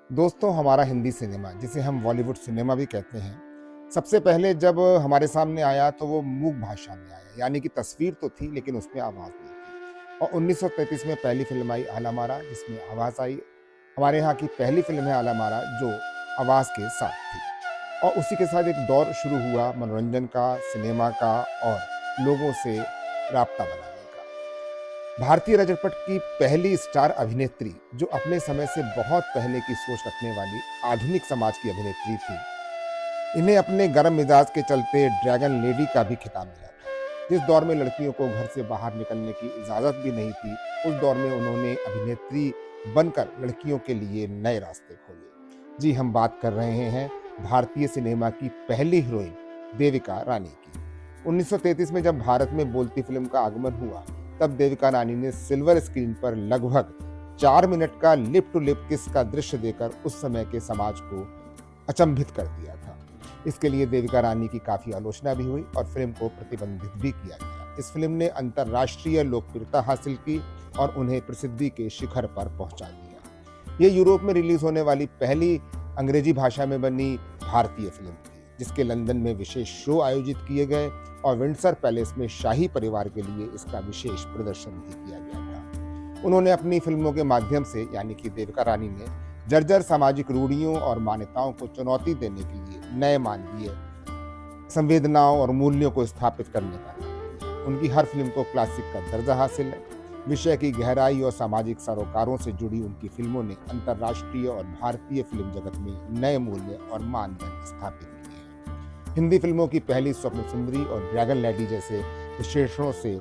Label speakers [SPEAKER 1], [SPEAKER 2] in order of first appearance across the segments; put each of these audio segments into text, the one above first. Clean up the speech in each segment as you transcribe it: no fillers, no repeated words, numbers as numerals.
[SPEAKER 1] दोस्तों, हमारा हिंदी सिनेमा, जिसे हम बॉलीवुड सिनेमा भी कहते हैं, सबसे पहले जब हमारे सामने आया तो वो मूक भाषा में आया, यानी कि तस्वीर तो थी लेकिन उसमें आवाज़ नहीं थी। और 1933 में पहली फ़िल्म आई आला मारा, जिसमें आवाज़ आई। हमारे यहाँ की पहली फ़िल्म है आला मारा, जो आवाज़ के साथ थी। और उसी के साथ एक दौर शुरू हुआ मनोरंजन का, सिनेमा का और लोगों से राब्ता बनाने का। भारतीय रजतपट की पहली स्टार अभिनेत्री, जो अपने समय से बहुत पहले की सोच रखने वाली आधुनिक समाज की अभिनेत्री थी। इन्हें अपने गर्म मिजाज के चलते ड्रैगन लेडी का भी खिताब मिला था। जिस दौर में लड़कियों को घर से बाहर निकलने की इजाज़त भी नहीं थी, उस दौर में उन्होंने अभिनेत्री बनकर लड़कियों के लिए नए रास्ते खोले। जी, हम बात कर रहे हैं भारतीय सिनेमा की पहली हीरोइन देविका रानी की। 1933 में जब भारत में बोलती फिल्म का आगमन हुआ, तब देविका रानी ने सिल्वर स्क्रीन पर लगभग 4 मिनट का लिप टू लिप किस का दृश्य देकर उस समय के समाज को अचंभित कर दिया था। इसके लिए देविका रानी की काफी आलोचना भी हुई और फिल्म को प्रतिबंधित भी किया गया। इस फिल्म ने अंतर्राष्ट्रीय लोकप्रियता हासिल की और उन्हें प्रसिद्धि के शिखर पर पहुंचा दिया। ये यूरोप में रिलीज होने वाली पहली अंग्रेजी भाषा में बनी भारतीय फिल्म थी, जिसके लंदन में विशेष शो आयोजित किए गए और विंडसर पैलेस में शाही परिवार के लिए इसका विशेष प्रदर्शन भी किया गया था। उन्होंने अपनी फिल्मों के माध्यम से, यानी कि देविका रानी ने जर्जर सामाजिक रूढ़ियों और मान्यताओं को चुनौती देने के लिए नए मानवीय संवेदनाओं और मूल्यों को स्थापित करने का काम। उनकी हर फिल्म को क्लासिक का दर्जा हासिल है। विषय की गहराई और सामाजिक सरोकारों से जुड़ी उनकी फिल्मों ने अंतर्राष्ट्रीय और भारतीय फिल्म जगत में नए मूल्य और मानदंड स्थापित किए हैं। हिंदी फिल्मों की पहली स्वप्न सुंदरी और ड्रैगन लेडी जैसे विशेषणों से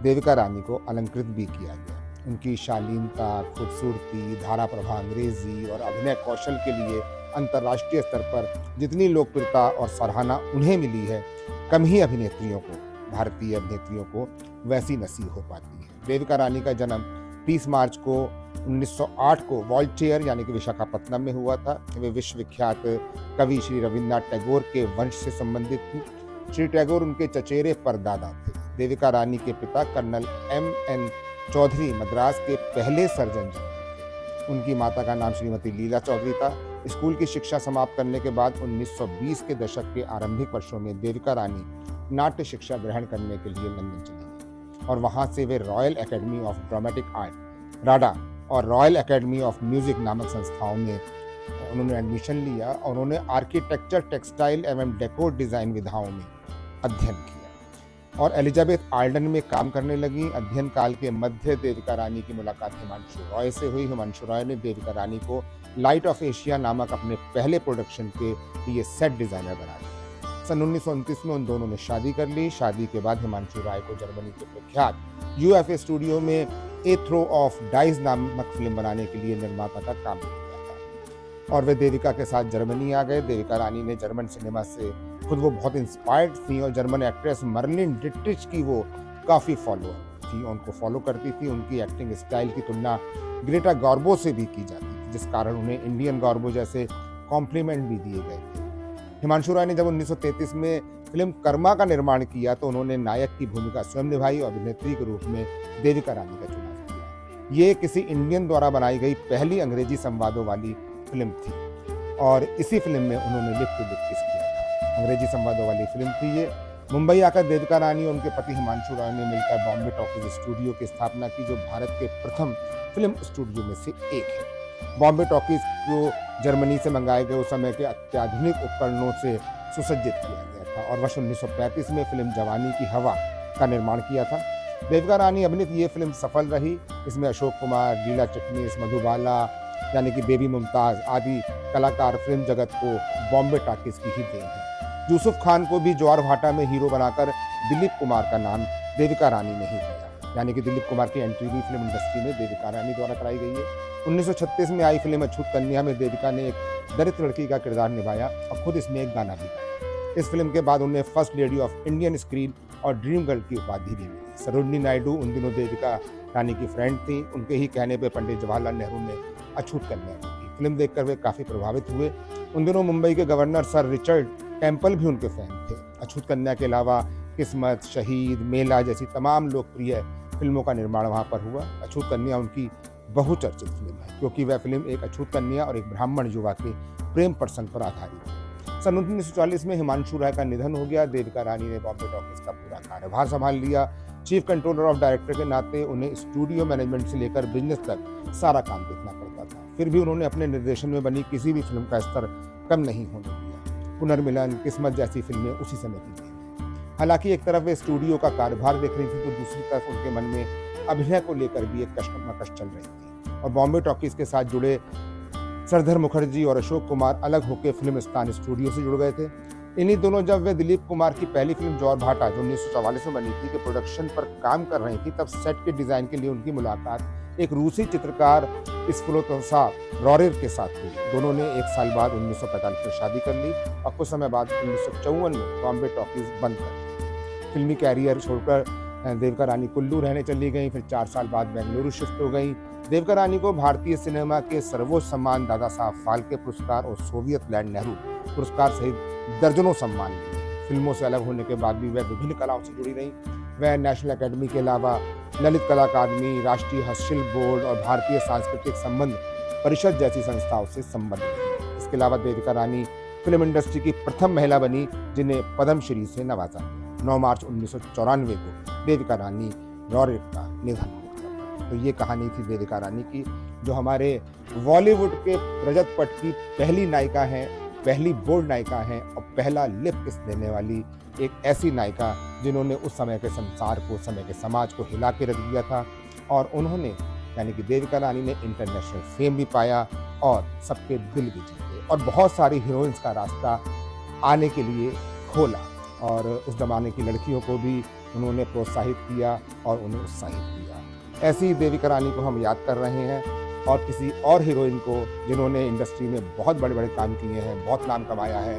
[SPEAKER 1] देविका रानी को अलंकृत भी किया गया। उनकी शालीनता, खूबसूरती, धारा प्रभा अंग्रेजी और अभिनय कौशल के लिए अंतर्राष्ट्रीय स्तर पर जितनी लोकप्रियता और सराहना उन्हें मिली है, कम ही अभिनेत्रियों को, भारतीय अभिनेत्रियों को वैसी नसीब हो पाती है। देविका रानी का जन्म 30 मार्च को 1908 को वॉल्टियर यानी कि विशाखापत्तनम में हुआ था। वे विश्वविख्यात कवि श्री रविन्द्रनाथ टैगोर के वंश से संबंधित थी। श्री टैगोर उनके चचेरे परदादा थे। देविका रानी के पिता कर्नल M.N. चौधरी मद्रास के पहले सर्जन जनरल थे। उनकी माता का नाम श्रीमती लीला चौधरी था। स्कूल की शिक्षा समाप्त करने के बाद 1920 के दशक के आरंभिक वर्षों में देविका रानी नाट्य शिक्षा ग्रहण करने के लिए लंदन चली गई और वहां से वे Royal Academy of Dramatic Art RADA और रॉयल एकेडमी ऑफ म्यूजिक नामक संस्थाओं में उन्होंने एडमिशन लिया और उन्होंने आर्किटेक्चर, टेक्सटाइल एवं डेकोर डिजाइन विधाओं में अध्ययन किया और एलिजाबेथ आर्डन में काम करने लगी। अध्ययन काल के मध्य देविका रानी की मुलाकात हिमांशु रॉय से हुई। हिमांशु रॉय ने देविका रानी को लाइट ऑफ एशिया नामक अपने पहले प्रोडक्शन के लिए सेट डिजाइनर बना दिया। सन 1929 में उन दोनों ने शादी कर ली। शादी के बाद हिमांशु रॉय को जर्मनी के प्रख्यात UFA स्टूडियो में ए थ्रो ऑफ डाइज नामक फिल्म बनाने के लिए निर्माता का काम किया था और वे देविका के साथ जर्मनी आ गए। देविका रानी ने जर्मन सिनेमा से खुद वो बहुत इंस्पायर्ड थी और जर्मन एक्ट्रेस मर्लिन डिट्रिच की वो काफ़ी फॉलोअर थी, उनको फॉलो करती थी। उनकी एक्टिंग स्टाइल की तुलना ग्रेटा गार्बो से भी की जाती थी, जिस कारण उन्हें इंडियन गार्बो जैसे कॉम्प्लीमेंट भी दिए गए थे। हिमांशु रॉय ने जब 1933 में फिल्म कर्मा का निर्माण किया तो उन्होंने नायक की भूमिका स्वयं निभाई और अभिनेत्री के रूप में देविका रानी का चुनाव किया। ये किसी इंडियन द्वारा बनाई गई पहली अंग्रेजी संवादों वाली फिल्म थी और इसी फिल्म में उन्होंने लिप टू लिप किस किया था। अंग्रेजी संवादों वाली फिल्म थी ये। मुंबई आकर देविका रानी और उनके पति हिमांशु रॉय ने मिलकर बॉम्बे टॉकीज स्टूडियो की स्थापना की, जो भारत के प्रथम फिल्म स्टूडियो में से एक है। बॉम्बे टॉकीज को जर्मनी से मंगाए गए उस समय के अत्याधुनिक उपकरणों से सुसज्जित किया गया था और वर्ष 1935 में फिल्म जवानी की हवा का निर्माण किया था। देविका रानी अभिनीत ये फिल्म सफल रही। इसमें अशोक कुमार, लीला चिटनीस, मधुबाला यानी कि बेबी मुमताज आदि कलाकार फिल्म जगत को बॉम्बे टॉकीज की ही देन है। यूसुफ खान को भी ज्वार भाटा में हीरो बनाकर दिलीप कुमार का नाम देविका रानी ने ही दिया, यानी कि दिलीप कुमार की एंट्री भी फिल्म इंडस्ट्री में देविका रानी द्वारा कराई गई है। 1936 में आई फिल्म अछूत कन्या में देविका ने एक दलित लड़की का किरदार निभाया और खुद इसमें एक गाना भी गाया। इस फिल्म के बाद उन्हें first lady of Indian screen और ड्रीम गर्ल की उपाधि भी मिली। सरोजिनी नायडू उन दिनों देविका रानी की फ्रेंड थी। उनके ही कहने पर पंडित जवाहरलाल नेहरू ने अछूत कन्या की फिल्म देखकर वे काफ़ी प्रभावित हुए। उन दिनों मुंबई के गवर्नर सर रिचर्ड टेम्पल भी उनके फैन थे। अछूत कन्या के अलावा किस्मत, शहीद, मेला जैसी तमाम लोकप्रिय फिल्मों का निर्माण वहाँ पर हुआ। अछूत कन्या उनकी बहुचर्चित फिल्म है, क्योंकि वह फिल्म एक अछूत कन्या और एक ब्राह्मण युवा के प्रेम प्रसंग पर आधारित है। सन 1940 में हिमांशु राय का निधन हो गया। देविका रानी ने बॉम्बे टॉकीज का पूरा कार्यभार संभाल लिया। चीफ कंट्रोलर ऑफ डायरेक्टर के नाते उन्हें स्टूडियो मैनेजमेंट से लेकर बिजनेस तक सारा काम देखना पड़ता था। फिर भी उन्होंने अपने निर्देशन में बनी किसी भी फिल्म का स्तर कम नहीं होने दिया। पुनर्मिलन, किस्मत जैसी फिल्में उसी समय की देन है। हालांकि एक तरफ वे स्टूडियो का कार्यभार देख रही थी, तो दूसरी तरफ उनके मन में अभिनय को लेकर भी एक कश्मकश चल रही थी। और बॉम्बे टॉकीज के साथ जुड़े सरदार मुखर्जी और अशोक कुमार अलग होकर फिल्मिस्तान स्टूडियो से जुड़ गए थे। इन्हीं दोनों जब वे दिलीप कुमार की पहली फिल्म जौहर भाटा जो 1944 में बनी थी के प्रोडक्शन पर काम कर रही थी, तब सेट के डिजाइन के लिए उनकी मुलाकात एक रूसी चित्रकार स्फुलोत्सा रॉरेर के साथ हुई। दोनों ने एक साल बाद 1945 में शादी कर ली और कुछ समय बाद 1954 में बॉम्बे टॉकीज बंद कर दी। फिल्मी कैरियर छोड़कर देविका रानी कुल्लू रहने चली गई। फिर 4 साल बाद बेंगलुरु शिफ्ट हो गई। देविका रानी को भारतीय सिनेमा के सर्वोच्च सम्मान दादा साहब फाल्के पुरस्कार और सोवियत लैंड नेहरू पुरस्कार सहित दर्जनों सम्मान मिले। फिल्मों से अलग होने के बाद भी वह विभिन्न कलाओं से जुड़ी रही। वह नेशनल अकेडमी के अलावा ललित कला अकादमी, राष्ट्रीय हस्तशिल्प बोर्ड और भारतीय सांस्कृतिक संबंध परिषद जैसी संस्थाओं से संबंधित रही। इसके अलावा देविका रानी फिल्म इंडस्ट्री की प्रथम महिला बनी जिन्हें पद्मश्री से नवाजा गया। 9 मार्च 1994 को देविका रानी रॉरेर का निधन हो गया। तो ये कहानी थी देविका रानी की, जो हमारे बॉलीवुड के रजत पट की पहली नायिका हैं, पहली बोल्ड नायिका हैं और पहला लिप किस देने वाली एक ऐसी नायिका जिन्होंने उस समय के संसार को, समय के समाज को हिला के रख दिया था। और उन्होंने यानी कि देविका रानी ने इंटरनेशनल फेम भी पाया और सबके दिल भी जीते और बहुत सारी हीरोइंस का रास्ता आने के लिए खोला। और उस जमाने की लड़कियों को भी उन्होंने प्रोत्साहित किया और उन्हें उत्साहित किया। ऐसी देविका रानी को हम याद कर रहे हैं। और किसी और हीरोइन को जिन्होंने इंडस्ट्री में बहुत बड़े बड़े काम किए हैं, बहुत नाम कमाया है,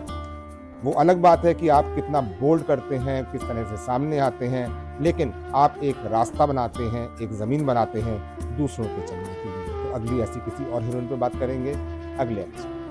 [SPEAKER 1] वो अलग बात है कि आप कितना बोल्ड करते हैं, किस तरह से सामने आते हैं, लेकिन आप एक रास्ता बनाते हैं, एक ज़मीन बनाते हैं दूसरों के चलने के लिए। तो अगली ऐसी किसी और हीरोइन पर बात करेंगे अगले एपिसोड।